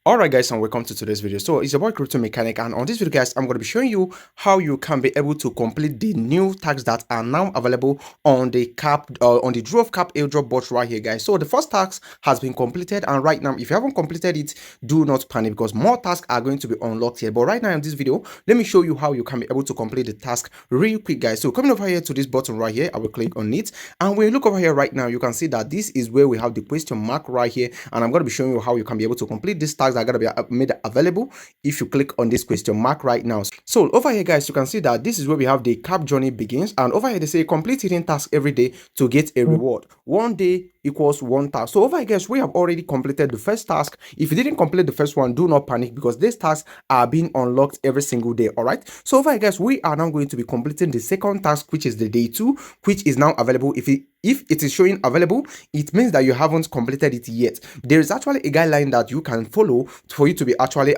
Alright guys, and welcome to today's video. So it's about crypto mechanic, and on this video guys I'm going to be showing you how you can be able to complete the new tasks that are now available on the Durov cap airdrop bot right here guys. So the first task has been completed, and right now if you haven't completed it, do not panic because more tasks are going to be unlocked here. But right now in this video, let me show you how you can be able to complete the task real quick guys. So coming over here to this button right here, I will click on it, and when you look over here right now, you can see that this is where we have the question mark right here, and I'm going to be showing you how you can be able to complete this task are going to be made available if you click on this question mark right now. So over here guys, you can see that this is where we have the cap journey begins, and over here they say complete hidden task every day to get a reward. 1 day equals 1 task. So over here guys, we have already completed the first task. If you didn't complete the first one, do not panic because these tasks are being unlocked every single day. All right, so over here guys, we are now going to be completing the second task, which is the day 2, which is now available. If it is showing available, it means that you haven't completed it yet. There is actually a guideline that you can follow for you to be actually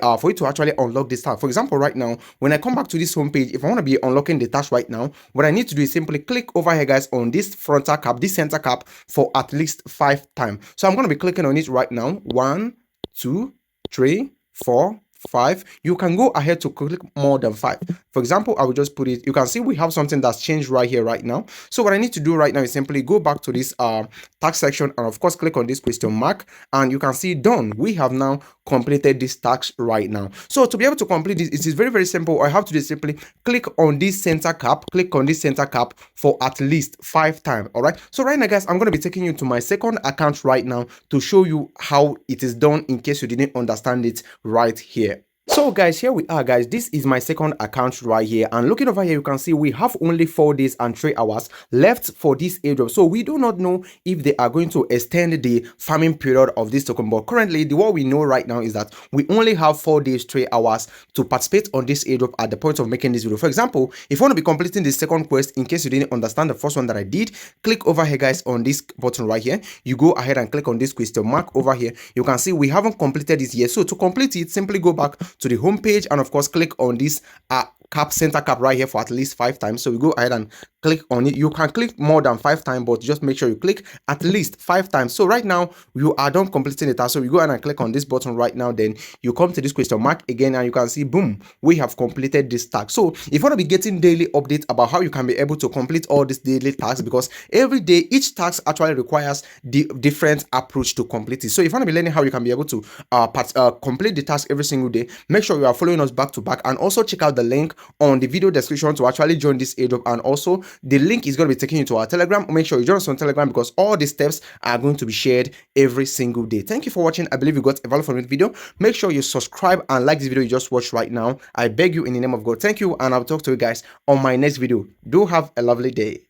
unlock this task. For example, right now when I come back to this home page, if I want to be unlocking the task right now, what I need to do is simply click over here guys on this frontal cap, this center cap, for at least 5 times. So I'm going to be clicking on it right now. 1 2 3 4 5. You can go ahead to click more than 5. For example, I will just put it. You can see we have something that's changed right here right now. So what I need to do right now is simply go back to this task section, and of course click on this question mark, and you can see done. We have now completed this task right now. So to be able to complete this, it is very, very simple. All I have to do is simply click on this center cap, for at least 5 times. All right, so right now guys, I'm going to be taking you to my second account right now to show you how it is done in case you didn't understand it right here. So guys, here we are guys. This is my second account right here, and looking over here you can see we have only 4 days and 3 hours left for this airdrop. So we do not know if they are going to extend the farming period of this token, but currently what we know right now is that we only have 4 days 3 hours to participate on this airdrop at the point of making this video. For example, if you want to be completing the second quest, in case you didn't understand the first one that I did, click over here guys on this button right here. You go ahead and click on this question mark over here. You can see we haven't completed this yet, so to complete it, simply go back to the home page and of course click on this center cap right here for at least 5 times. So we go ahead and click on it. You can click more than 5 times, but just make sure you click at least 5 times. So right now you are done completing the task. So we go ahead and click on this button right now. Then you come to this question mark again, and you can see boom, we have completed this task. So if you want to be getting daily updates about how you can be able to complete all these daily tasks, because every day each task actually requires the different approach to complete it. So if you want to be learning how you can be able to complete the task every single day, make sure you are following us back to back, and also check out the link on the video description to actually join this airdrop. And also the link is going to be taking you to our Telegram. Make sure you join us on Telegram because all the steps are going to be shared every single day. Thank you for watching. I believe you got a value from this video. Make sure you subscribe and like this video you just watched right now. I beg you in the name of God. Thank you, and I'll talk to you guys on my next video. Do have a lovely day.